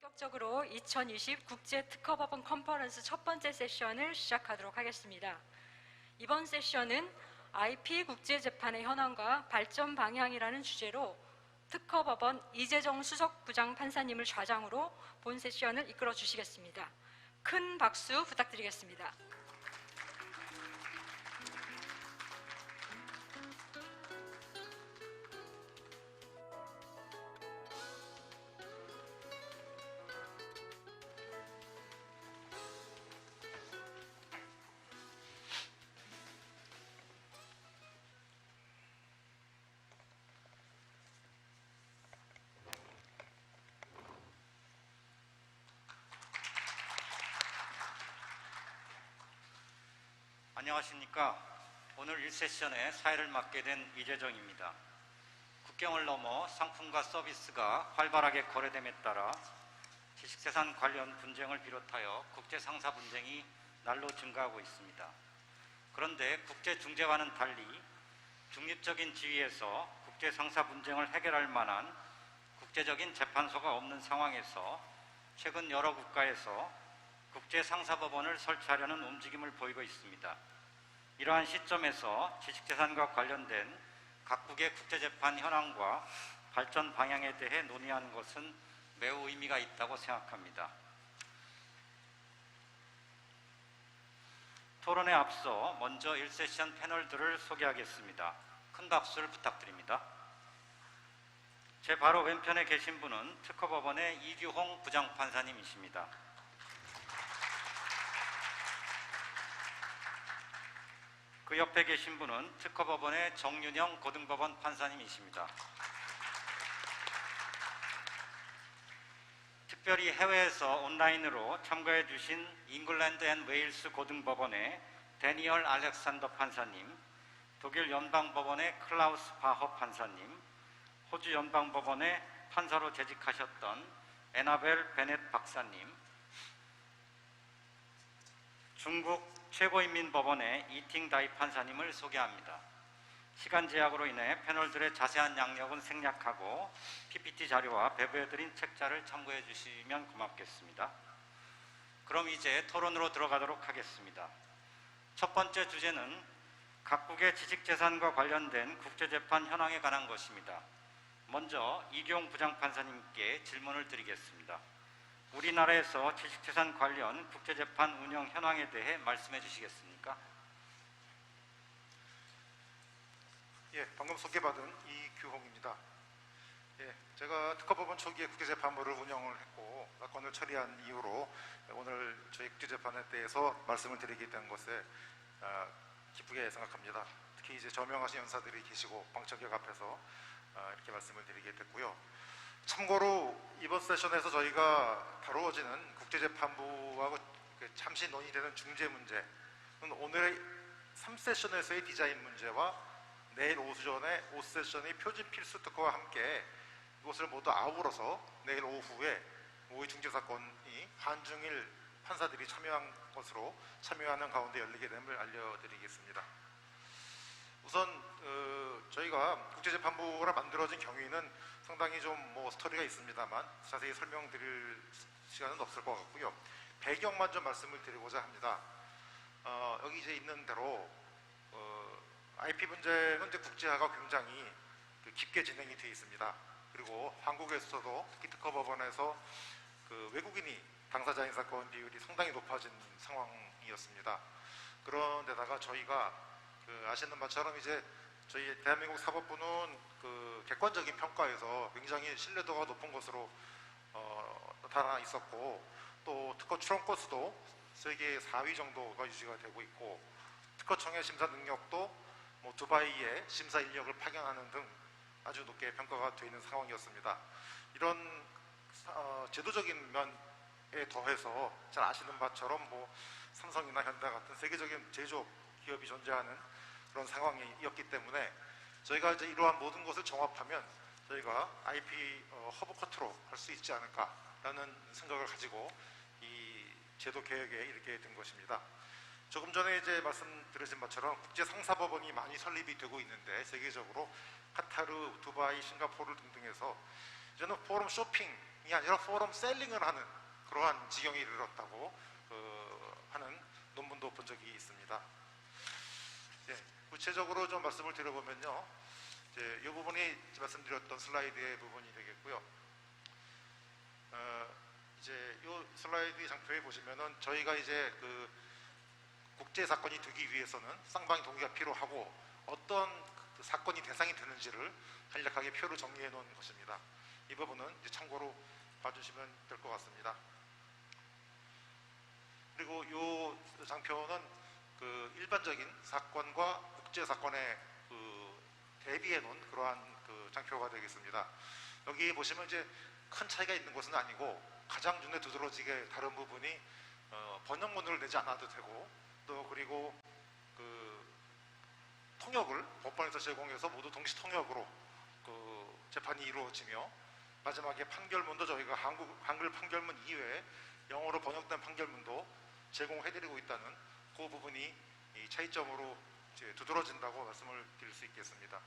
본격적으로 2020 국제특허법원 컨퍼런스 첫 번째 세션을 시작하도록 하겠습니다. 이번 세션은 IP 국제재판의 현황과 발전 방향이라는 주제로 특허법원 이재정 수석부장 판사님을 좌장으로 본 세션을 이끌어 주시겠습니다. 큰 박수 부탁드리겠습니다. 안녕하십니까. 오늘 1세션의 사회를 맡게 된 이재정입니다. 국경을 넘어 상품과 서비스가 활발하게 거래됨에 따라 지식재산 관련 분쟁을 비롯하여 국제상사 분쟁이 날로 증가하고 있습니다. 그런데 국제중재와는 달리 중립적인 지위에서 국제상사 분쟁을 해결할 만한 국제적인 재판소가 없는 상황에서 최근 여러 국가에서 국제상사법원을 설치하려는 움직임을 보이고 있습니다. 이러한 시점에서 지식재산과 관련된 각국의 국제재판 현황과 발전 방향에 대해 논의하는 것은 매우 의미가 있다고 생각합니다. 토론에 앞서 먼저 1세션 패널들을 소개하겠습니다. 큰 박수를 부탁드립니다. 제 바로 왼편에 계신 분은 특허법원의 이규홍 부장판사님이십니다. 그 옆에 계신 분은 특허법원의 정윤영 고등법원 판사님이십니다. 특별히 해외에서 온라인으로 참가해 주신 잉글랜드 앤 웨일스 고등법원의 데니얼 알렉산더 판사님, 독일 연방법원의 클라우스 바허 판사님, 호주 연방법원의 판사로 재직하셨던 에나벨 베넷 박사님, 중국 최고인민법원의 이팅 다이 판사님을 소개합니다. 시간 제약으로 인해 패널들의 자세한 양력은 생략하고 PPT 자료와 배부해드린 책자를 참고해 주시면 고맙겠습니다. 그럼 이제 토론으로 들어가도록 하겠습니다. 첫 번째 주제는 각국의 지식재산과 관련된 국제재판 현황에 관한 것입니다. 먼저 이규홍 부장판사님께 질문을 드리겠습니다. 우리나라에서 지식재산 관련 국제재판 운영 현황에 대해 말씀해 주시겠습니까? 예, 방금 소개받은 이규홍입니다. 예, 제가 특허법원 초기에 국제재판부를 운영을 했고 사건을 처리한 이후로 오늘 저희 국제재판에 대해서 말씀을 드리게 된 것에 기쁘게 생각합니다. 특히 이제 저명하신 연사들이 계시고 방청객 앞에서 이렇게 말씀을 드리게 됐고요. 참고로 이번 세션에서 저희가 다루어지는 국제재판부하고 잠시 논의되는 중재 문제는 오늘의 3세션에서의 디자인 문제와 내일 오전에 5세션의 표준 필수 특허와 함께 이것을 모두 아우러서 내일 오후에 모의 중재사건이 한중일 판사들이 참여하는 가운데 열리게 됨을 알려드리겠습니다. 우선 저희가 국제재판부가 만들어진 경위는 상당히 좀 스토리가 있습니다만 자세히 설명드릴 시간은 없을 것 같고요. 배경만 좀 말씀을 드리고자 합니다. 여기 이제 있는 대로 IP 분쟁은 이제 국제화가 굉장히 깊게 진행이 되어 있습니다. 그리고 한국에서도 특히 특허법원에서 외국인이 당사자인 사건 비율이 상당히 높아진 상황이었습니다. 그런데다가 저희가 아시는 바처럼 이제 저희 대한민국 사법부는 객관적인 평가에서 굉장히 신뢰도가 높은 것으로 나타나 있었고, 또 특허 출원 건수도 세계 4위 정도가 유지가 되고 있고, 특허청의 심사 능력도 두바이에 심사 인력을 파견하는 등 아주 높게 평가가 되어 있는 상황이었습니다. 이런 제도적인 면에 더해서 잘 아시는 바처럼 삼성이나 현대 같은 세계적인 제조업 기업이 존재하는 그런 상황이었기 때문에 저희가 이제 이러한 모든 것을 종합하면 저희가 IP 허브커트로 할 수 있지 않을까라는 생각을 가지고 이 제도 개혁에 이렇게 된 것입니다. 조금 전에 이제 말씀드린 것처럼 국제상사법원이 많이 설립이 되고 있는데 세계적으로 카타르, 두바이, 싱가포르 등등에서 이제는 포럼 쇼핑 아니라 포럼 셀링을 하는 그러한 지경에 이르렀다고 하는 논문도 본 적이 있습니다. 예, 구체적으로 좀 말씀을 드려보면요, 이제 이 부분이 말씀드렸던 슬라이드의 부분이 되겠고요. 이제 이 슬라이드 장표에 보시면은 저희가 이제 그 국제 사건이 되기 위해서는 쌍방의 동의가 필요하고 어떤 그 사건이 대상이 되는지를 간략하게 표로 정리해 놓은 것입니다. 이 부분은 이제 참고로 봐주시면 될 것 같습니다. 그리고 이 장표는 그 일반적인 사건과 국제 사건에 그 대비해 놓은 그러한 그 장표가 되겠습니다. 여기 보시면 이제 큰 차이가 있는 것은 아니고 가장 눈에 두드러지게 다른 부분이 번역문을 내지 않아도 되고 또 그리고 그 통역을 법원에서 제공해서 모두 동시 통역으로 그 재판이 이루어지며 마지막에 판결문도 저희가 한글 판결문 이외에 영어로 번역된 판결문도 제공해드리고 있다는 그 부분이 이 차이점으로 이제 두드러진다고 말씀을 드릴 수 있겠습니다.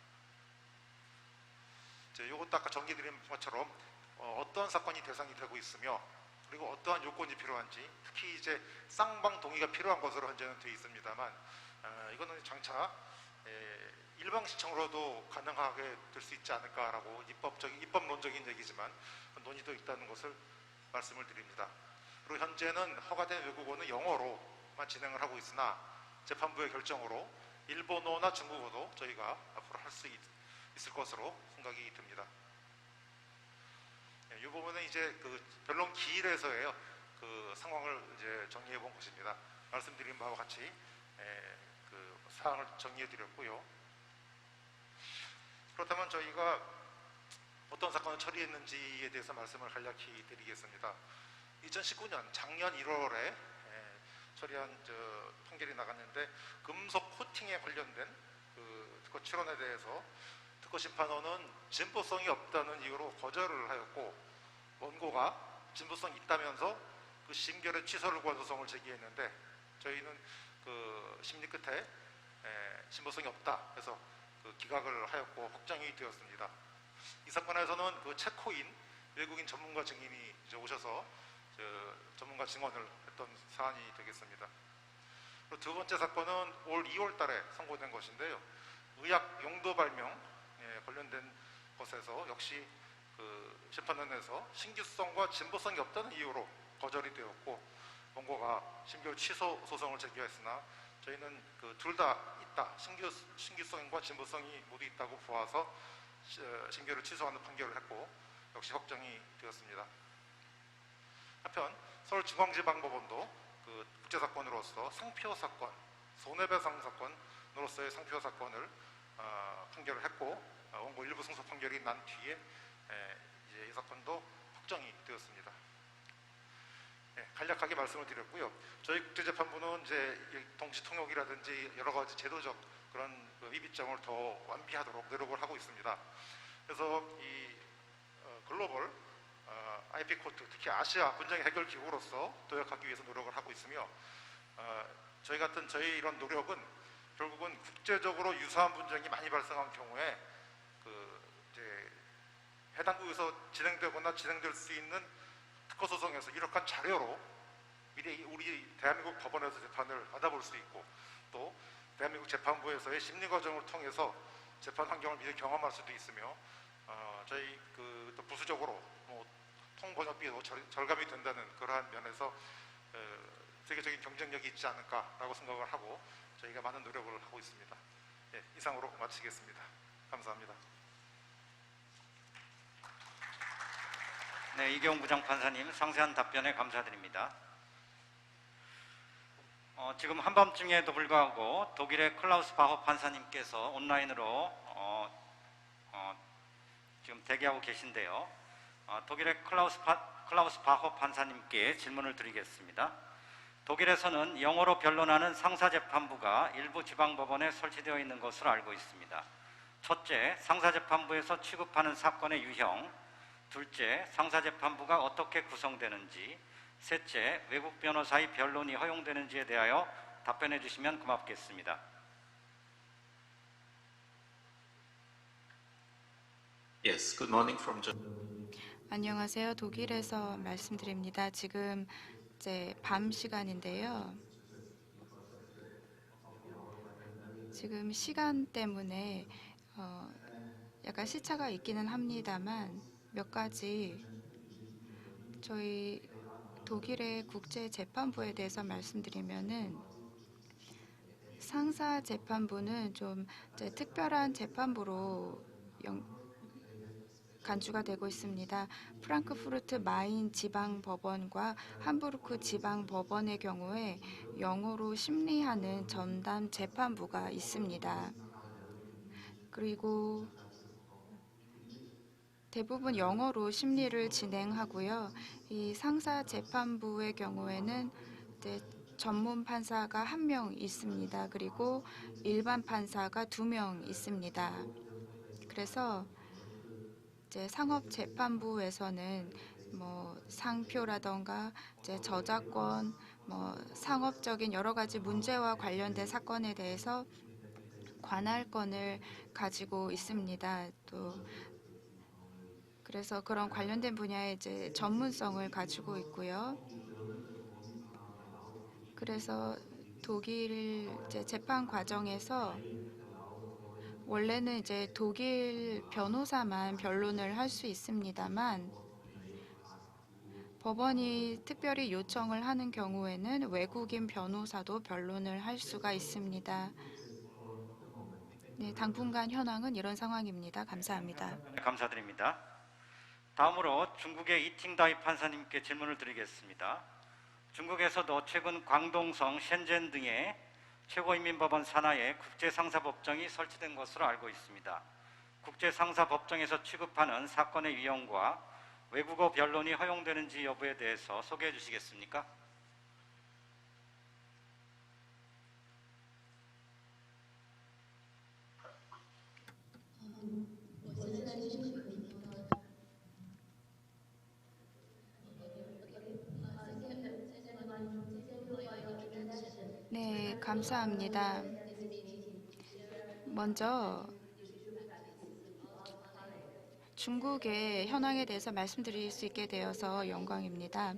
이것도 아까 정리드린 것처럼 어떤 사건이 대상이 되고 있으며 그리고 어떠한 요건이 필요한지 특히 이제 쌍방 동의가 필요한 것으로 현재는 되어 있습니다만 이거는 장차 일방 신청으로도 가능하게 될 수 있지 않을까라고 입법론적인 얘기지만 논의도 있다는 것을 말씀을 드립니다. 그리고 현재는 허가된 외국어는 영어로만 진행을 하고 있으나 재판부의 결정으로 일본어나 중국어도 저희가 앞으로 할 수 있을 것으로 생각이 듭니다. 이 부분은 이제 그 변론 기일에서의 그 상황을 이제 정리해 본 것입니다. 말씀드린 바와 같이 그 사항을 정리해 드렸고요. 그렇다면 저희가 어떤 사건을 처리했는지에 대해서 말씀을 간략히 드리겠습니다. 2019년 작년 1월에 처리한 판결이 나갔는데 금속 코팅에 관련된 그 특허 출원에 대해서 특허 심판원은 진보성이 없다는 이유로 거절을 하였고 원고가 진보성이 있다면서 그 심결의 취소를 구한 소송을 제기했는데 저희는 그 심리 끝에 진보성이 없다 해서 그 기각을 하였고 확정이 되었습니다. 이 사건에서는 그 체코인 외국인 전문가 증인이 이제 오셔서 전문가 증언을 했던 사안이 되겠습니다. 그리고 두 번째 사건은 올 2월 달에 선고된 것인데요. 의학 용도 발명에 관련된 것에서 역시 그 심판원에서 신규성과 진보성이 없다는 이유로 거절이 되었고 원고가 심결 취소 소송을 제기했으나 저희는 그 둘 다 있다, 신규성과 진보성이 모두 있다고 보아서 심결을 취소하는 판결을 했고 역시 확정이 되었습니다. 한편 서울중앙지방법원도 그 국제사건으로서 상표 사건, 손해배상 사건으로서의 상표 사건을 판결을 했고 원고 일부 승소 판결이 난 뒤에 이제 이 사건도 확정이 되었습니다. 간략하게 말씀을 드렸고요. 저희 국제재판부는 이제 동시 통역이라든지 여러 가지 제도적 그런 위비점을 더 완비하도록 노력을 하고 있습니다. 그래서 이 글로벌 IP 코트, 특히 아시아 분쟁 해결 기구로서 도약하기 위해서 노력을 하고 있으며 저희 이런 노력은 결국은 국제적으로 유사한 분쟁이 많이 발생한 경우에 그 이제 해당국에서 진행되거나 진행될 수 있는 특허 소송에서 이렇게 자료로 미리 우리 대한민국 법원에서 재판을 받아볼 수 있고 또 대한민국 재판부에서의 심리 과정을 통해서 재판 환경을 미리 경험할 수도 있으며 저희 또 부수적으로 뭐 통번역비도 절감이 된다는 그러한 면에서 세계적인 경쟁력이 있지 않을까라고 생각을 하고 저희가 많은 노력을 하고 있습니다. 이상으로 마치겠습니다. 감사합니다. 네, 이경훈 부장판사님 상세한 답변에 감사드립니다. 지금 한밤중에도 불구하고 독일의 클라우스 바허 판사님께서 온라인으로 지금 대기하고 계신데요. 독일의 클라우스 바허 판사님께 질문을 드리겠습니다. 독일에서는 영어로 변론하는 상사재판부가 일부 지방법원에 설치되어 있는 것으로 알고 있습니다. 첫째, 상사재판부에서 취급하는 사건의 유형. 둘째, 상사재판부가 어떻게 구성되는지. 셋째, 외국 변호사의 변론이 허용되는지에 대하여 답변해 주시면 고맙겠습니다. Yes, good morning from Germany. 안녕하세요. 독일에서 말씀드립니다. 지금 이제 밤 시간인데요. 지금 시간 때문에 어, 약간 시차가 있기는 합니다만 몇 가지 저희 독일의 국제재판부에 대해서 말씀드리면은 상사재판부는 좀 이제 특별한 재판부로 간주가 되고 있습니다. 프랑크푸르트 마인 지방법원과 함부르크 지방법원의 경우에 영어로 심리하는 전담 재판부가 있습니다. 그리고 대부분 영어로 심리를 진행하고요. 이 상사 재판부의 경우에는 이제 전문 판사가 1명 있습니다. 그리고 일반 판사가 2명 있습니다. 그래서 이제 상업재판부에서는 뭐 상표라던가 이제 저작권, 뭐 상업적인 여러 가지 문제와 관련된 사건에 대해서 관할권을 가지고 있습니다. 또 그래서 그런 관련된 분야에 이제 전문성을 가지고 있고요. 그래서 독일 이제 재판 과정에서 원래는 이제 독일 변호사만 변론을 할 수 있습니다만 법원이 특별히 요청을 하는 경우에는 외국인 변호사도 변론을 할 수가 있습니다. 네, 당분간 현황은 이런 상황입니다. 감사합니다. 네, 감사드립니다. 다음으로 중국의 이팅다이 판사님께 질문을 드리겠습니다. 중국에서도 최근 광동성, 셴젠 등의 최고인민법원 산하에 국제상사법정이 설치된 것으로 알고 있습니다. 국제상사법정에서 취급하는 사건의 유형과 외국어 변론이 허용되는지 여부에 대해서 소개해 주시겠습니까? 네, 감사합니다. 먼저 중국의 현황에 대해서 말씀드릴 수 있게 되어서 영광입니다.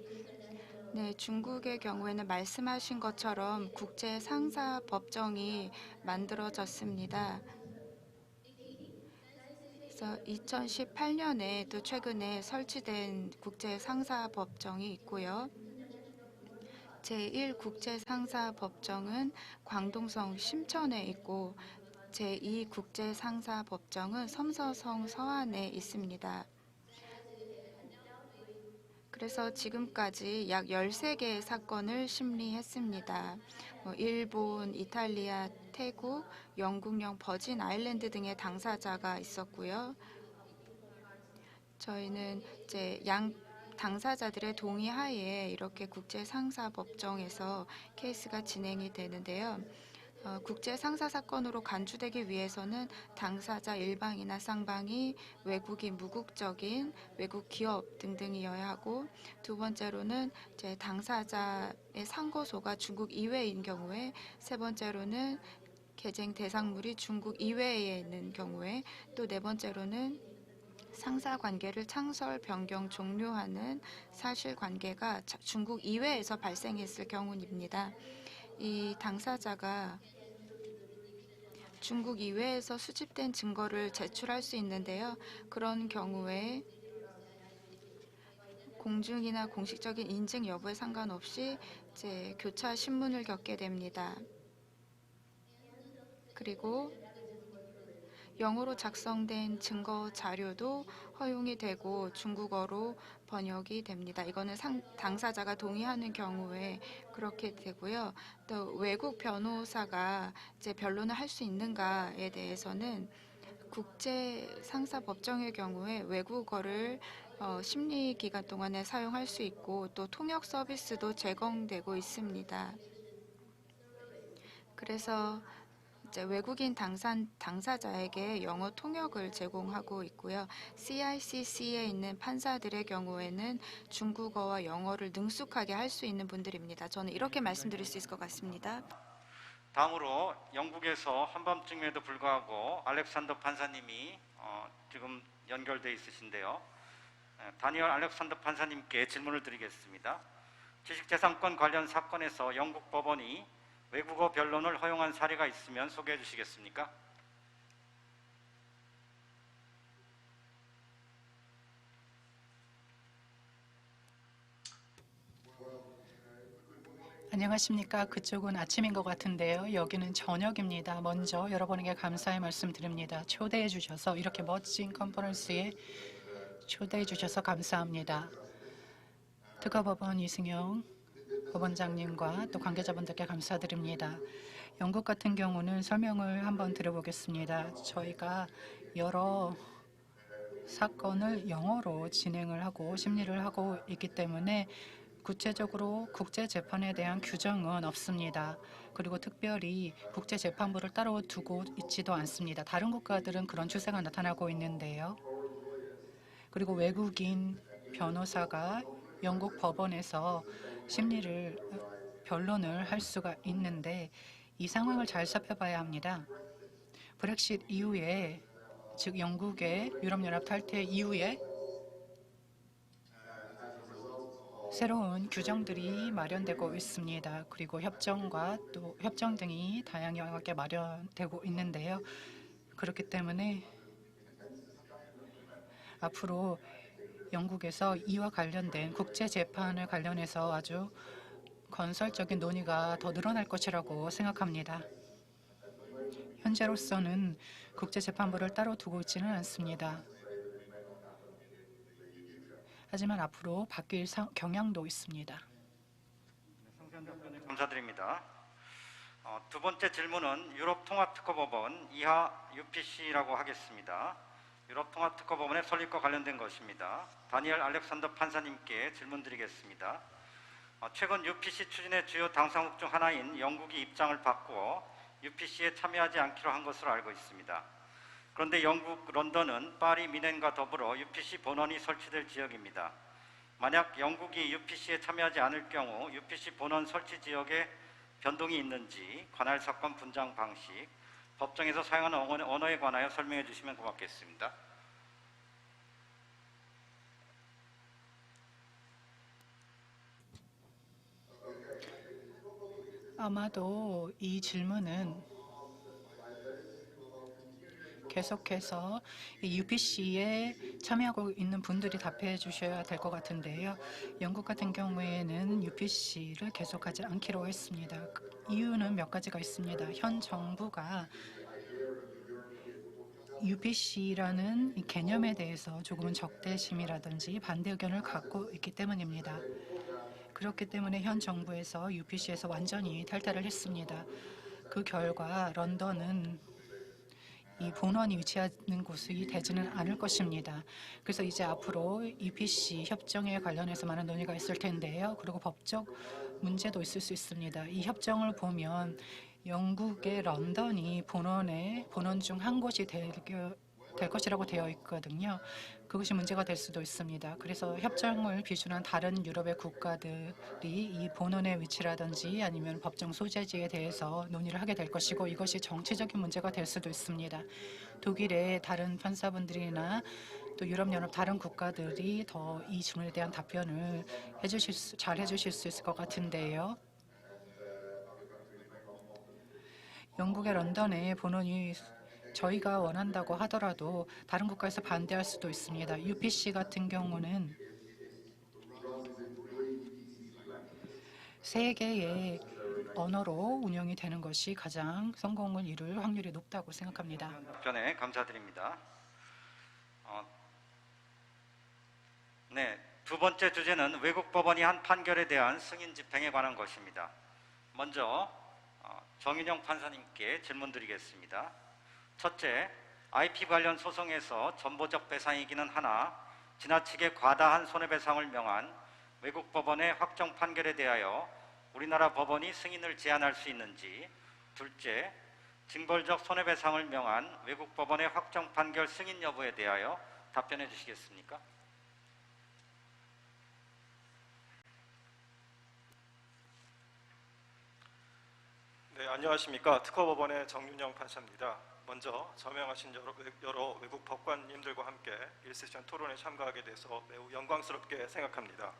네, 중국의 경우에는 말씀하신 것처럼 국제상사법정이 만들어졌습니다. 그래서 2018년에 또 최근에 설치된 국제상사법정이 있고요. 제1국제상사법정은 광동성 심천에 있고 제2국제상사법정은 섬서성 서안에 있습니다. 그래서 지금까지 약 13개의 사건을 심리했습니다. 일본, 이탈리아, 태국, 영국령 버진 아일랜드 등의 당사자가 있었고요. 저희는 이제 양 당사자들의 동의 하에 이렇게 국제상사법정에서 케이스가 진행이 되는데요. 국제상사 사건으로 간주되기 위해서는 당사자 일방이나 쌍방이 외국인 무국적인 외국 기업 등등이어야 하고, 두 번째로는 이제 당사자의 상고소가 중국 이외인 경우에, 세 번째로는 개쟁 대상물이 중국 이외에 있는 경우에, 또 네 번째로는 상사 관계를 창설, 변경, 종료하는 사실관계가 중국 이외에서 발생했을 경우입니다. 이 당사자가 중국 이외에서 수집된 증거를 제출할 수 있는데요. 그런 경우에 공증이나 공식적인 인증 여부에 상관없이 이제 교차 신문을 겪게 됩니다. 그리고 영어로 작성된 증거 자료도 허용이 되고 중국어로 번역이 됩니다. 이거는 당사자가 동의하는 경우에 그렇게 되고요. 또 외국 변호사가 이제 변론을 할 수 있는가에 대해서는 국제상사법정의 경우에 외국어를 심리 기간 동안에 사용할 수 있고 또 통역 서비스도 제공되고 있습니다. 그래서 이제 외국인 당사자에게 영어 통역을 제공하고 있고요. CICC에 있는 판사들의 경우에는 중국어와 영어를 능숙하게 할 수 있는 분들입니다. 저는 이렇게 말씀드릴 수 있을 것 같습니다. 다음으로 영국에서 한밤중에도 불구하고 알렉산더 판사님이 지금 연결돼 있으신데요. 다니엘 알렉산더 판사님께 질문을 드리겠습니다. 지식재산권 관련 사건에서 영국 법원이 외국어 변론을 허용한 사례가 있으면 소개해 주시겠습니까? 안녕하십니까. 그쪽은 아침인 것 같은데요. 여기는 저녁입니다. 먼저 여러분에게 감사의 말씀 드립니다. 초대해 주셔서 이렇게 멋진 컨퍼런스에 초대해 주셔서 감사합니다. 특허법원 이승용 법원장님과 또 관계자분들께 감사드립니다. 영국 같은 경우는 설명을 한번 드려보겠습니다. 저희가 여러 사건을 영어로 진행을 하고 심리를 하고 있기 때문에 구체적으로 국제재판에 대한 규정은 없습니다. 그리고 특별히 국제재판부를 따로 두고 있지도 않습니다. 다른 국가들은 그런 추세가 나타나고 있는데요. 그리고 외국인 변호사가 영국 법원에서 심리를 변론을 할 수가 있는데 이 상황을 잘 살펴봐야 합니다. 브렉시트 이후에, 즉 영국의 유럽연합 탈퇴 이후에 새로운 규정들이 마련되고 있습니다. 그리고 협정과 또 협정 등이 다양하게 마련되고 있는데요. 그렇기 때문에 앞으로 영국에서 이와 관련된 국제재판을 관련해서 아주 건설적인 논의가 더 늘어날 것이라고 생각합니다. 현재로서는 국제재판부를 따로 두고 있지는 않습니다. 하지만 앞으로 바뀔 경향도 있습니다. 상세한 답변에 감사드립니다. 두 번째 질문은 유럽통합특허법원 이하 UPC라고 하겠습니다. 유럽통합특허법원의 설립과 관련된 것입니다. 다니엘 알렉산더 판사님께 질문드리겠습니다. 최근 UPC 추진의 주요 당사국 중 하나인 영국이 입장을 바꾸어 UPC에 참여하지 않기로 한 것으로 알고 있습니다. 그런데 영국 런던은 파리 미넨과 더불어 UPC 본원이 설치될 지역입니다. 만약 영국이 UPC에 참여하지 않을 경우 UPC 본원 설치 지역에 변동이 있는지 관할 사건 분장 방식, 법정에서 사용하는 언어에 관하여 설명해 주시면 고맙겠습니다. 아마도 이 질문은 계속해서 UPC에 참여하고 있는 분들이 답해 주셔야 될 것 같은데요. 영국 같은 경우에는 UPC를 계속하지 않기로 했습니다. 이유는 몇 가지가 있습니다. 현 정부가 UPC라는 이 개념에 대해서 조금은 적대심이라든지 반대 의견을 갖고 있기 때문입니다. 그렇기 때문에 현 정부에서 UPC에서 완전히 탈퇴를 했습니다. 그 결과 런던은 이 본원이 위치하는 곳이 되지는 않을 것입니다. 그래서 이제 앞으로 UPC 협정에 관련해서 많은 논의가 있을 텐데요. 그리고 법적 문제도 있을 수 있습니다. 이 협정을 보면 영국의 런던이 본원 중 한 곳이 될 것이라고 되어 있거든요. 그것이 문제가 될 수도 있습니다. 그래서 협정을 비준한 다른 유럽의 국가들이 이 본원의 위치라든지 아니면 법정 소재지에 대해서 논의를 하게 될 것이고 이것이 정치적인 문제가 될 수도 있습니다. 독일의 다른 판사분들이나 또 유럽연합 다른 국가들이 더 이 질문에 대한 답변을 잘 해주실 수 있을 것 같은데요. 영국의 런던에 본원이 저희가 원한다고 하더라도 다른 국가에서 반대할 수도 있습니다. UPC 같은 경우는 세 개의 언어로 운영이 되는 것이 가장 성공을 이룰 확률이 높다고 생각합니다. 답변에 감사드립니다. 네, 두 번째 주제는 외국 법원이 한 판결에 대한 승인 집행에 관한 것입니다. 먼저 정인영 판사님께 질문드리겠습니다. 첫째, IP 관련 소송에서 전보적 배상이기는 하나 지나치게 과다한 손해배상을 명한 외국 법원의 확정 판결에 대하여 우리나라 법원이 승인을 제한할 수 있는지, 둘째, 징벌적 손해배상을 명한 외국 법원의 확정 판결 승인 여부에 대하여 답변해 주시겠습니까? 네, 안녕하십니까. 특허법원의 정윤영 판사입니다. 먼저 저명하신 여러 외국 법관님들과 함께 1세션 토론에 참가하게 돼서 매우 영광스럽게 생각합니다.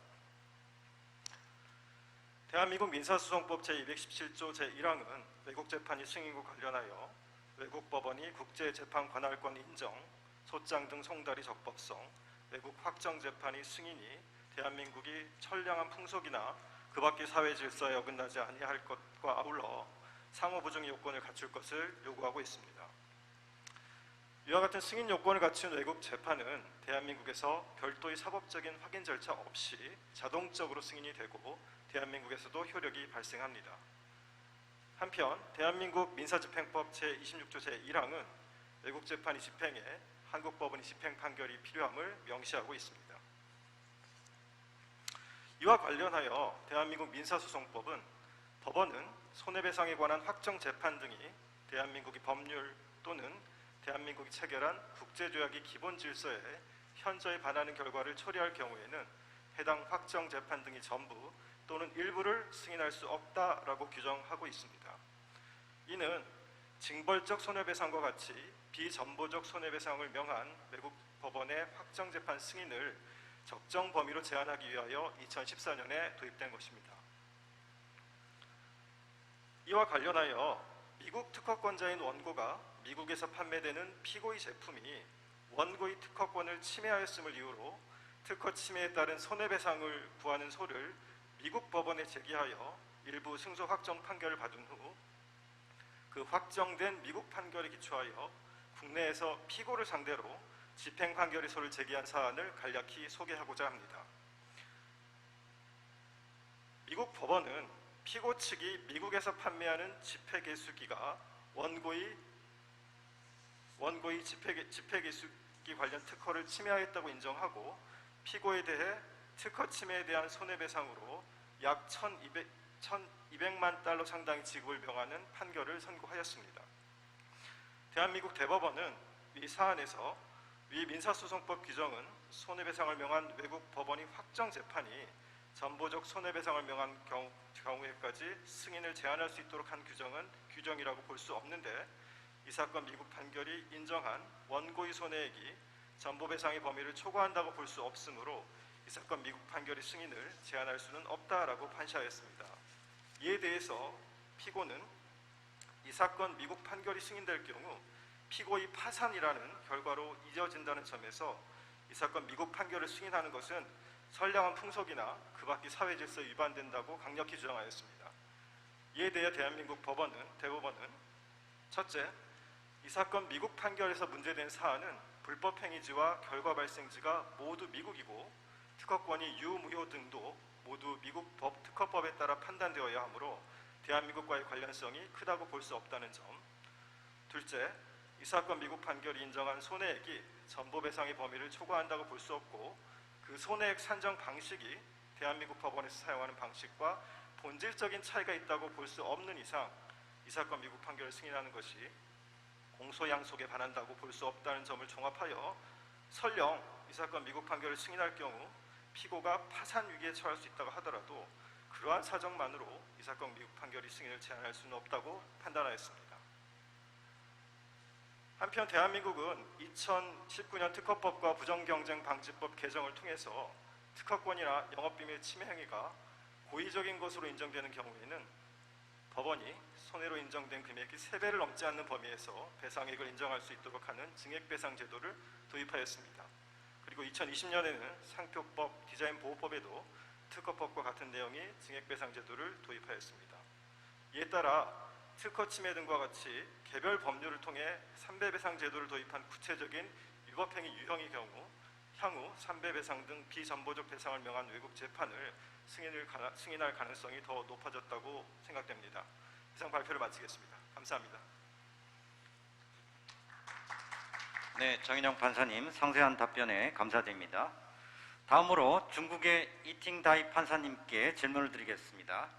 대한민국 민사소송법 제217조 제1항은 외국 재판이 승인과 관련하여 외국 법원이 국제 재판 관할권 인정, 소장 등 송달이 적법성, 외국 확정 재판이 승인이 대한민국이 선량한 풍속이나 그 밖의 사회 질서에 어긋나지 아니할 것과 아울러 상호 보증 요건을 갖출 것을 요구하고 있습니다. 이와 같은 승인 요건을 갖춘 외국 재판은 대한민국에서 별도의 사법적인 확인 절차 없이 자동적으로 승인이 되고 대한민국에서도 효력이 발생합니다. 한편 대한민국 민사집행법 제26조 제1항은 외국 재판이 집행에 한국 법원이 집행 판결이 필요함을 명시하고 있습니다. 이와 관련하여 대한민국 민사소송법은 법원은 손해배상에 관한 확정 재판 등이 대한민국의 법률 또는 대한민국이 체결한 국제조약의 기본 질서에 현저히 반하는 결과를 초래할 경우에는 해당 확정 재판 등이 전부 또는 일부를 승인할 수 없다라고 규정하고 있습니다. 이는 징벌적 손해배상과 같이 비전보적 손해배상을 명한 외국 법원의 확정 재판 승인을 적정 범위로 제한하기 위하여 2014년에 도입된 것입니다. 이와 관련하여 미국 특허권자인 원고가 미국에서 판매되는 피고의 제품이 원고의 특허권을 침해하였음을 이유로 특허 침해에 따른 손해배상을 구하는 소를 미국 법원에 제기하여 일부 승소 확정 판결을 받은 후 그 확정된 미국 판결에 기초하여 국내에서 피고를 상대로 집행 판결의 소를 제기한 사안을 간략히 소개하고자 합니다. 미국 법원은 피고 측이 미국에서 판매하는 집회개수기가 원고의 집회개수기 관련 특허를 침해하였다고 인정하고 피고에 대해 특허 침해에 대한 손해배상으로 약 1,200만 달러 상당의 지급을 명하는 판결을 선고하였습니다. 대한민국 대법원은 이 사안에서 위 민사소송법 규정은 손해배상을 명한 외국 법원이 확정 재판이 전보적 손해배상을 명한 경우에까지 승인을 제한할 수 있도록 한 규정은 규정이라고 볼 수 없는데 이 사건 미국 판결이 인정한 원고의 손해액이 전보배상의 범위를 초과한다고 볼 수 없으므로 이 사건 미국 판결의 승인을 제한할 수는 없다라고 판시하였습니다. 이에 대해서 피고는 이 사건 미국 판결이 승인될 경우 피고의 파산이라는 결과로 이어진다는 점에서 이 사건 미국 판결을 승인하는 것은 선량한 풍속이나 그 밖의 사회 질서에 위반된다고 강력히 주장하였습니다. 이에 대해 대한민국 대법원은 첫째, 이 사건 미국 판결에서 문제된 사안은 불법 행위지와 결과 발생지가 모두 미국이고 특허권이 유무효 등도 모두 미국 특허법에 따라 판단되어야 하므로 대한민국과의 관련성이 크다고 볼 수 없다는 점. 둘째, 이 사건 미국 판결이 인정한 손해액이 전보배상의 범위를 초과한다고 볼 수 없고 그 손해액 산정 방식이 대한민국 법원에서 사용하는 방식과 본질적인 차이가 있다고 볼 수 없는 이상 이 사건 미국 판결을 승인하는 것이 공소양속에 반한다고 볼 수 없다는 점을 종합하여 설령 이 사건 미국 판결을 승인할 경우 피고가 파산 위기에 처할 수 있다고 하더라도 그러한 사정만으로 이 사건 미국 판결이 승인을 제한할 수는 없다고 판단하였습니다. 한편 대한민국은 2019년 특허법과 부정경쟁방지법 개정을 통해서 특허권이나 영업비밀 침해 행위가 고의적인 것으로 인정되는 경우에는 법원이 손해로 인정된 금액이 3배를 넘지 않는 범위에서 배상액을 인정할 수 있도록 하는 증액배상 제도를 도입하였습니다. 그리고 2020년에는 상표법, 디자인보호법에도 특허법과 같은 내용의 증액배상 제도를 도입하였습니다. 이에 따라 특허 침해 등과 같이 개별 법률을 통해 3배 배상 제도를 도입한 구체적인 위법행위 유형의 경우 향후 3배 배상 등 비전보적 배상을 명한 외국 재판을 승인할 가능성이 더 높아졌다고 생각됩니다. 이상 발표를 마치겠습니다. 감사합니다. 네, 정인영 판사님 상세한 답변에 감사드립니다. 다음으로 중국의 이팅다이 판사님께 질문을 드리겠습니다.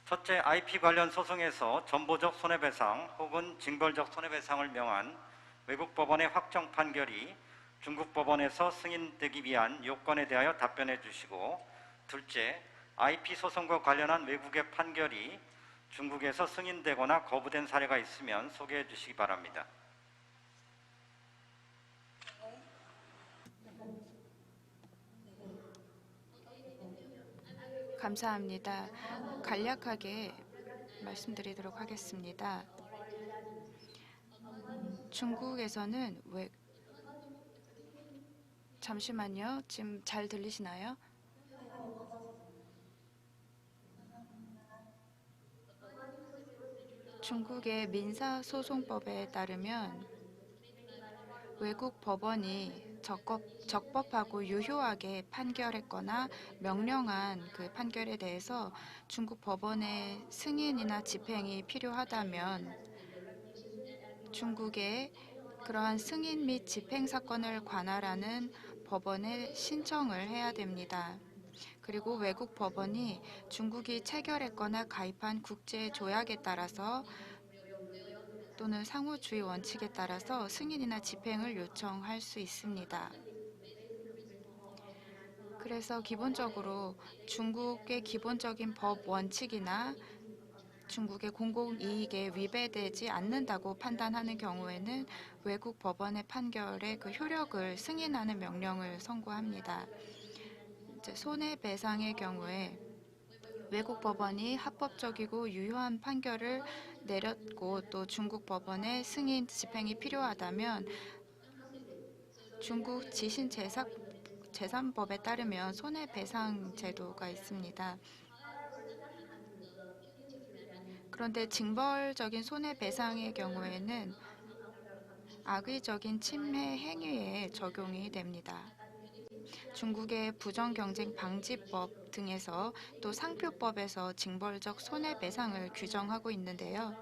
첫째, IP 관련 소송에서 전보적 손해배상 혹은 징벌적 손해배상을 명한 외국 법원의 확정 판결이 중국 법원에서 승인되기 위한 요건에 대하여 답변해 주시고, 둘째, IP 소송과 관련한 외국의 판결이 중국에서 승인되거나 거부된 사례가 있으면 소개해 주시기 바랍니다. 감사합니다. 간략하게 말씀드리도록 하겠습니다. 중국에서는 잠시만요. 지금 잘 들리시나요? 중국의 민사소송법에 따르면 외국 법원이 적법하고 유효하게 판결했거나 명령한 그 판결에 대해서 중국 법원의 승인이나 집행이 필요하다면 중국의 그러한 승인 및 집행 사건을 관할하는 법원에 신청을 해야 됩니다. 그리고 외국 법원이 중국이 체결했거나 가입한 국제 조약에 따라서 또는 상호주의 원칙에 따라서 승인이나 집행을 요청할 수 있습니다. 그래서 기본적으로 중국의 기본적인 법 원칙이나 중국의 공공이익에 위배되지 않는다고 판단하는 경우에는 외국 법원의 판결의 그 효력을 승인하는 명령을 선고합니다. 이제 손해배상의 경우에 외국 법원이 합법적이고 유효한 판결을 내렸고 또 중국 법원의 승인 집행이 필요하다면 중국 지신재산법에 따르면 손해배상 제도가 있습니다. 그런데 징벌적인 손해배상의 경우에는 악의적인 침해 행위에 적용이 됩니다. 중국의 부정경쟁방지법 등에서 또 상표법에서 징벌적 손해배상을 규정하고 있는데요.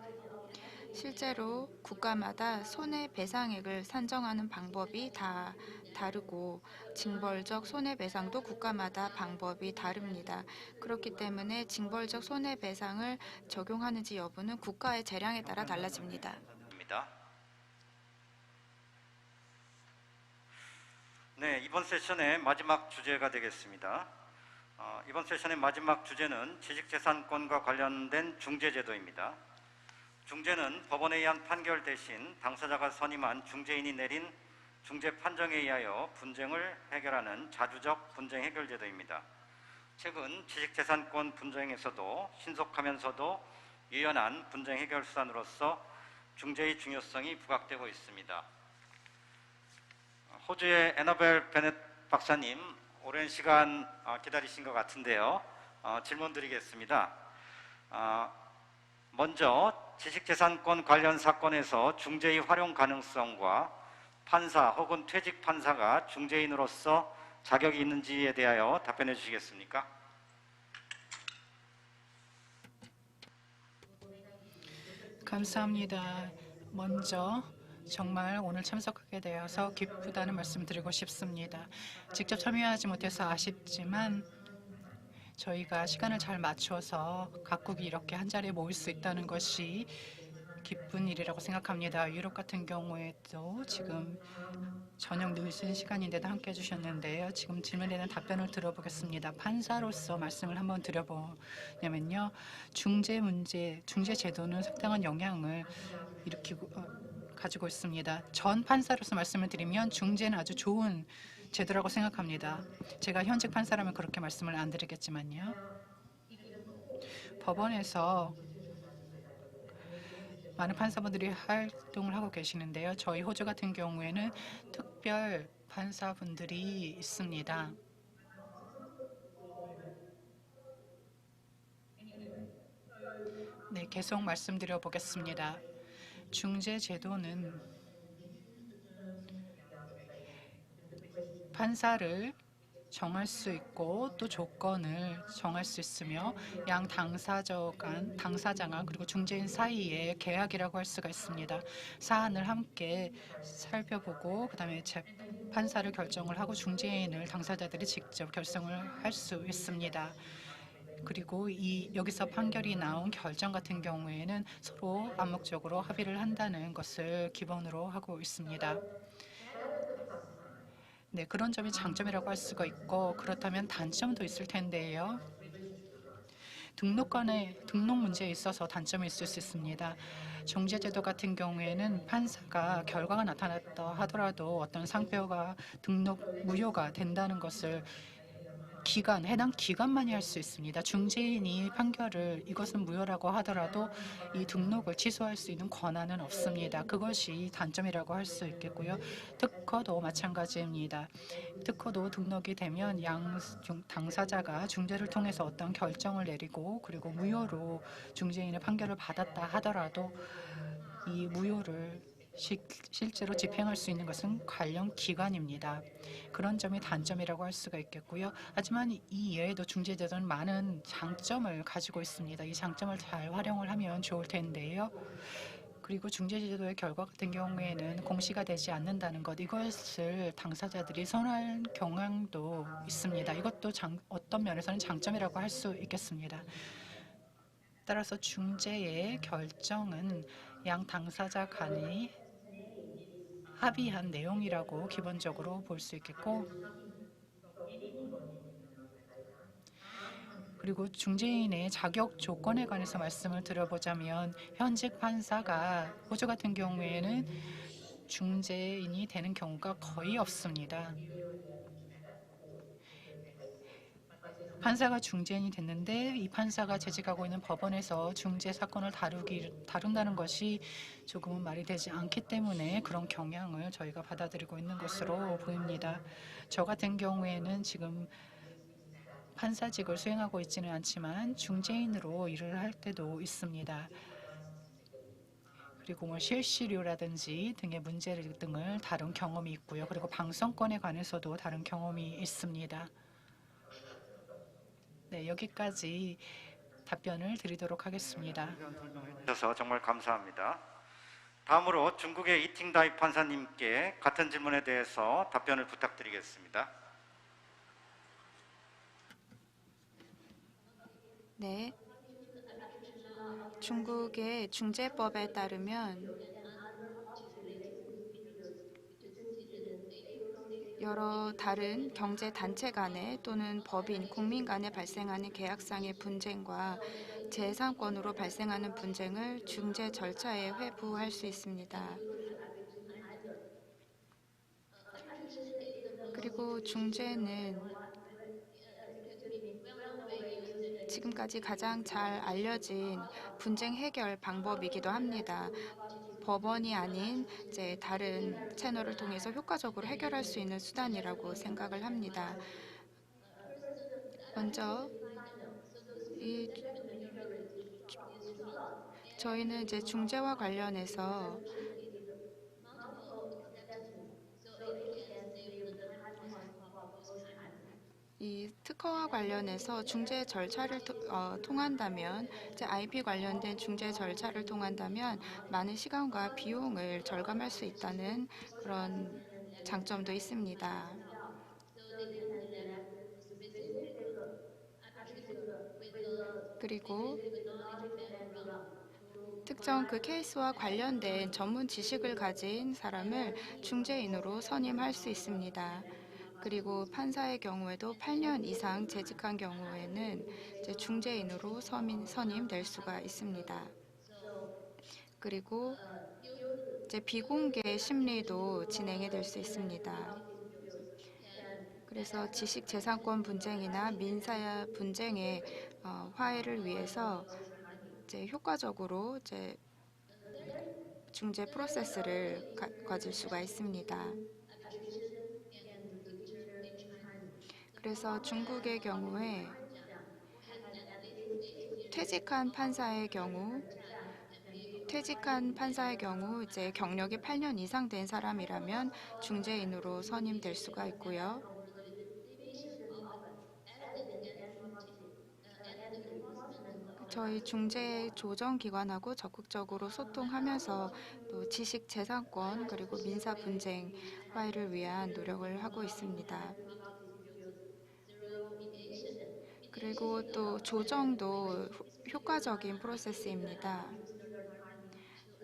실제로 국가마다 손해배상액을 산정하는 방법이 다 다르고 징벌적 손해배상도 국가마다 방법이 다릅니다. 그렇기 때문에 징벌적 손해배상을 적용하는지 여부는 국가의 재량에 따라 달라집니다. 네, 이번 세션의 마지막 주제가 되겠습니다. 이번 세션의 마지막 주제는 지식재산권과 관련된 중재제도입니다. 중재는 법원에 의한 판결 대신 당사자가 선임한 중재인이 내린 중재 판정에 의하여 분쟁을 해결하는 자주적 분쟁 해결 제도입니다. 최근 지식재산권 분쟁에서도 신속하면서도 유연한 분쟁 해결 수단으로서 중재의 중요성이 부각되고 있습니다. 호주의 애너벨 베넷 박사님, 오랜 시간 기다리신 것 같은데요. 질문 드리겠습니다. 먼저 지식재산권 관련 사건에서 중재의 활용 가능성과 판사 혹은 퇴직 판사가 중재인으로서 자격이 있는지에 대하여 답변해 주시겠습니까? 감사합니다. 먼저 정말 오늘 참석하게 되어서 기쁘다는 말씀 드리고 싶습니다. 직접 참여하지 못해서 아쉽지만 저희가 시간을 잘 맞춰서 각국이 이렇게 한자리에 모일 수 있다는 것이 기쁜 일이라고 생각합니다. 유럽 같은 경우에도 지금 저녁 늦은 시간인데도 함께 해주셨는데요. 지금 질문에 대한 답변을 들어보겠습니다. 판사로서 말씀을 한번 드려보냐면요. 중재 제도는 상당한 영향을 가지고 있습니다. 전 판사로서 말씀을 드리면 중재는 아주 좋은 제도라고 생각합니다. 제가 현직 판사라면 그렇게 말씀을 안 드리겠지만요. 법원에서 많은 판사분들이 활동을 하고 계시는데요. 저희 호주 같은 경우에는 특별 판사분들이 있습니다. 네, 계속 말씀드려 보겠습니다. 중재 제도는 판사를 정할 수 있고 또 조건을 정할 수 있으며 양 당사자간 그리고 중재인 사이의 계약이라고 할 수가 있습니다. 사안을 함께 살펴보고 그다음에 판사를 결정을 하고 중재인을 당사자들이 직접 결정을 할 수 있습니다. 그리고 여기서 판결이 나온 결정 같은 경우에는 서로 암묵적으로 합의를 한다는 것을 기본으로 하고 있습니다. 네, 그런 점이 장점이라고 할 수가 있고 그렇다면 단점도 있을 텐데요. 등록 문제에 있어서 단점이 있을 수 있습니다. 중재제도 같은 경우에는 판사가 결과가 나타났다 하더라도 어떤 상표가 등록 무효가 된다는 것을 기간, 해당 기간만이 할 수 있습니다. 중재인이 판결을 이것은 무효라고 하더라도 이 등록을 취소할 수 있는 권한은 없습니다. 그것이 단점이라고 할 수 있겠고요. 특허도 마찬가지입니다. 특허도 등록이 되면 당사자가 중재를 통해서 어떤 결정을 내리고 그리고 무효로 중재인의 판결을 받았다 하더라도 이 무효를 실제로 집행할 수 있는 것은 관련 기관입니다. 그런 점이 단점이라고 할 수가 있겠고요. 하지만 이 외에도 중재제도는 많은 장점을 가지고 있습니다. 이 장점을 잘 활용을 하면 좋을 텐데요. 그리고 중재제도의 결과 같은 경우에는 공시가 되지 않는다는 것, 이것을 당사자들이 선호할 경향도 있습니다. 이것도 어떤 면에서는 장점이라고 할 수 있겠습니다. 따라서 중재의 결정은 양 당사자 간이 합의한 내용이라고 기본적으로 볼 수 있겠고, 그리고 중재인의 자격 조건에 관해서 말씀을 드려보자면 현직 판사가 호주 같은 경우에는 중재인이 되는 경우가 거의 없습니다. 판사가 중재인이 됐는데 이 판사가 재직하고 있는 법원에서 중재 사건을 다룬다는 것이 조금은 말이 되지 않기 때문에 그런 경향을 저희가 받아들이고 있는 것으로 보입니다. 저 같은 경우에는 지금 판사직을 수행하고 있지는 않지만 중재인으로 일을 할 때도 있습니다. 그리고 뭐 실시료라든지 등의 문제 등을 다룬 경험이 있고요. 그리고 방송권에 관해서도 다룬 경험이 있습니다. 네, 여기까지 답변을 드리도록 하겠습니다. 주셔서 정말 감사합니다. 다음으로 중국의 이팅다이 판사님께 같은 질문에 대해서 답변을 부탁드리겠습니다. 네. 중국의 중재법에 따르면 여러 다른 경제 단체 간에 또는 법인, 국민 간에 발생하는 계약상의 분쟁과 재산권으로 발생하는 분쟁을 중재 절차에 회부할 수 있습니다. 그리고 중재는 지금까지 가장 잘 알려진 분쟁 해결 방법이기도 합니다. 법원이 아닌 이제 다른 채널을 통해서 효과적으로 해결할 수 있는 수단이라고 생각을 합니다. 먼저 저희는 이제 중재와 관련해서 이 특허와 관련해서 중재 절차를 통한다면, 이제 IP 관련된 중재 절차를 통한다면 많은 시간과 비용을 절감할 수 있다는 그런 장점도 있습니다. 그리고 특정 그 케이스와 관련된 전문 지식을 가진 사람을 중재인으로 선임할 수 있습니다. 그리고 판사의 경우에도 8년 이상 재직한 경우에는 이제 중재인으로 선임될 수가 있습니다. 그리고 이제 비공개 심리도 진행이 될 수 있습니다. 그래서 지식재산권 분쟁이나 민사 분쟁의 화해를 위해서 이제 효과적으로 이제 중재 프로세스를 가질 수가 있습니다. 그래서 중국의 경우에 퇴직한 판사의 경우 이제 경력이 8년 이상 된 사람이라면 중재인으로 선임될 수가 있고요. 저희 중재 조정 기관하고 적극적으로 소통하면서 또 지식 재산권 그리고 민사 분쟁 화해를 위한 노력을 하고 있습니다. 그리고 또 조정도 효과적인 프로세스입니다.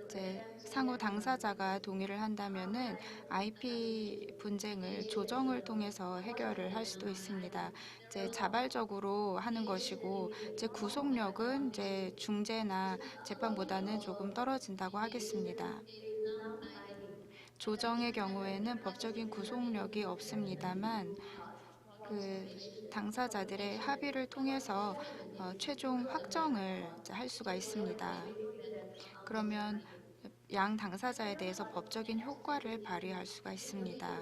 이제 상호 당사자가 동의를 한다면은 IP 분쟁을 조정을 통해서 해결을 할 수도 있습니다. 이제 자발적으로 하는 것이고, 이제 구속력은 이제 중재나 재판보다는 조금 떨어진다고 하겠습니다. 조정의 경우에는 법적인 구속력이 없습니다만 그 당사자들의 합의를 통해서 최종 확정을 이제 할 수가 있습니다. 그러면 양 당사자에 대해서 법적인 효과를 발휘할 수가 있습니다.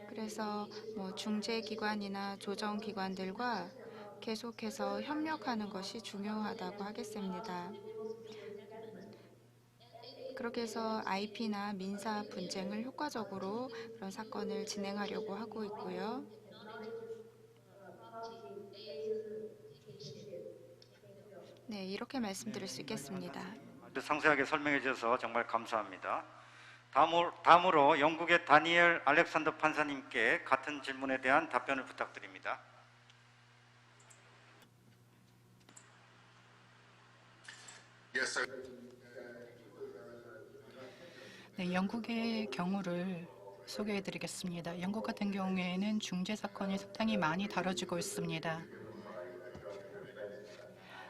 그래서 중재기관이나 조정기관들과 계속해서 협력하는 것이 중요하다고 하겠습니다. 그렇게 해서 IP나 민사 분쟁을 효과적으로 그런 사건을 진행하려고 하고 있고요. 네, 이렇게 말씀드릴 수 있겠습니다. 아주 상세하게 설명해 주셔서 정말 감사합니다. 다음으로 영국의 다니엘 알렉산더 판사님께 같은 질문에 대한 답변을 부탁드립니다. 네, 영국의 경우를 소개해 드리겠습니다. 영국 같은 경우에는 중재 사건이 상당히 많이 다뤄지고 있습니다.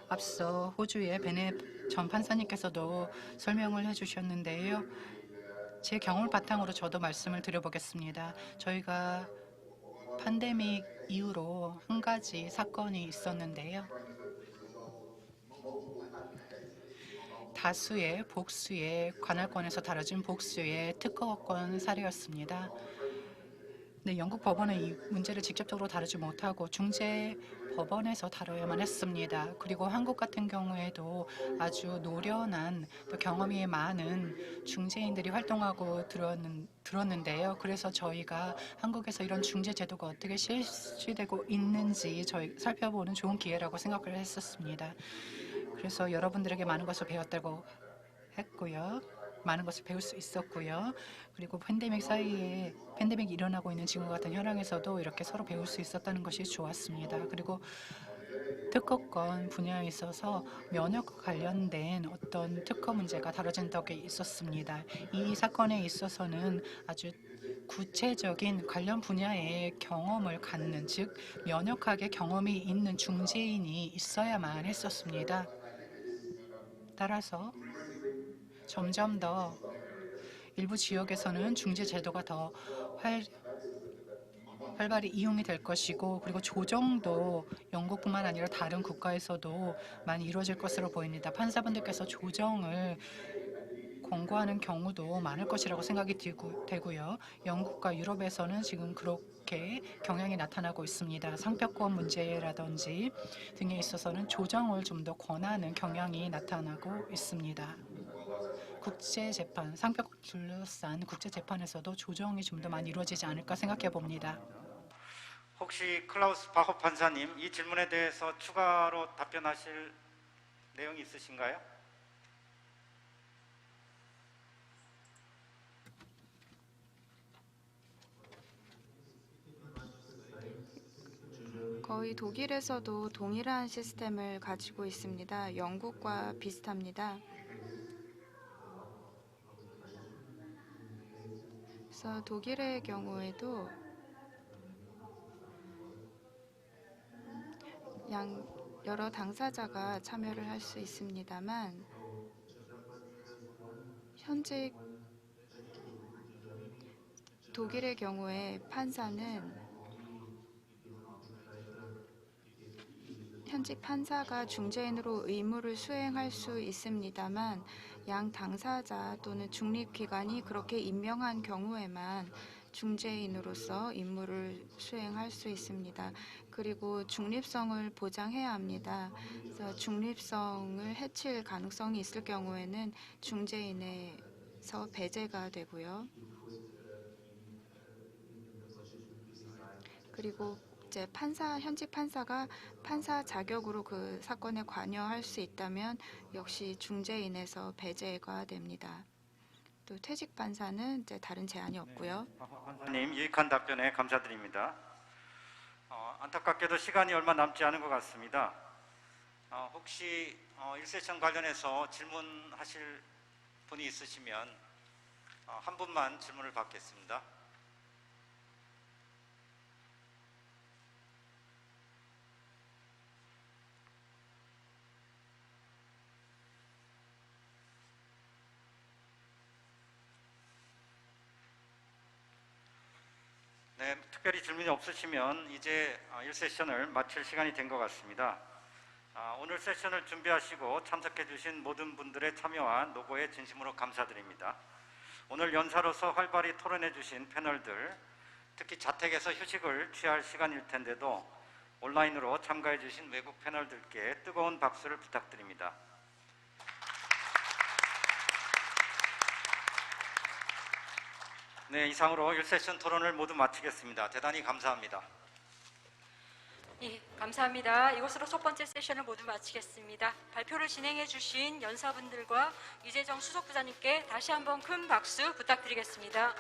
앞서 호주의 베넷 전 판사님께서도 설명을 해주셨는데요. 제 경험을 바탕으로 저도 말씀을 드려보겠습니다. 저희가 팬데믹 이후로 한 가지 사건이 있었는데요. 다수의 복수의 관할권에서 다뤄진 복수의 특허권 사례였습니다. 네, 영국 법원은 이 문제를 직접적으로 다루지 못하고 중재 법원에서 다뤄야만 했습니다. 그리고 한국 같은 경우에도 아주 노련한 또 경험이 많은 중재인들이 활동하고 들었는데요. 그래서 저희가 한국에서 이런 중재 제도가 어떻게 실시되고 있는지 저희 살펴보는 좋은 기회라고 생각을 했었습니다. 그래서 여러분들에게 많은 것을 배웠다고 했고요. 많은 것을 배울 수 있었고요. 그리고 팬데믹이 일어나고 있는 지금 같은 현황에서도 이렇게 서로 배울 수 있었다는 것이 좋았습니다. 그리고 특허권 분야에 있어서 면역과 관련된 어떤 특허 문제가 다뤄진 적이 있었습니다. 이 사건에 있어서는 아주 구체적인 관련 분야의 경험을 갖는, 즉 면역학의 경험이 있는 중재인이 있어야만 했었습니다. 따라서 점점 더 일부 지역에서는 중재 제도가 더 활발히 이용이 될 것이고, 그리고 조정도 영국뿐만 아니라 다른 국가에서도 많이 이루어질 것으로 보입니다. 판사분들께서 조정을 권고하는 경우도 많을 것이라고 생각이 되고요. 영국과 유럽에서는 지금 그렇게 경향이 나타나고 있습니다. 상표권 문제라든지 등에 있어서는 조정을 좀 더 권하는 경향이 나타나고 있습니다. 국제재판, 상표권 둘러싼 국제재판에서도 조정이 좀 더 많이 이루어지지 않을까 생각해 봅니다. 혹시 클라우스 바호 판사님, 이 질문에 대해서 추가로 답변하실 내용이 있으신가요? 거의 독일에서도 동일한 시스템을 가지고 있습니다. 영국과 비슷합니다. 그래서 독일의 경우에도 여러 당사자가 참여를 할 수 있습니다만, 현재 독일의 경우에 현직 판사가 중재인으로 의무를 수행할 수 있습니다만, 양 당사자 또는 중립기관이 그렇게 임명한 경우에만 중재인으로서 임무를 수행할 수 있습니다. 그리고 중립성을 보장해야 합니다. 그래서 중립성을 해칠 가능성이 있을 경우에는 중재인에서 배제가 되고요. 그리고 이제 현직 판사가 판사 자격으로 그 사건에 관여할 수 있다면 역시 중재인에서 배제가 됩니다. 또 퇴직 판사는 이제 다른 제한이 없고요. 판사님, 유익한 답변에 감사드립니다. 안타깝게도 시간이 얼마 남지 않은 것 같습니다. 혹시 1세션 관련해서 질문하실 분이 있으시면 한 분만 질문을 받겠습니다. 네, 네, 특별히 질문이 없으시면 이제 1세션을 마칠 시간이 된 것 같습니다. 오늘 세션을 준비하시고 참석해 주신 모든 분들의 참여와 노고에 진심으로 감사드립니다. 오늘 연사로서 활발히 토론해 주신 패널들, 특히 자택에서 휴식을 취할 시간일 텐데도 온라인으로 참가해 주신 외국 패널들께 뜨거운 박수를 부탁드립니다. 네, 이상으로 1세션 토론을 모두 마치겠습니다. 대단히 감사합니다. 예, 감사합니다. 이것으로 첫 번째 세션을 모두 마치겠습니다. 발표를 진행해 주신 연사분들과 이재정 수석부장님께 다시 한번 큰 박수 부탁드리겠습니다.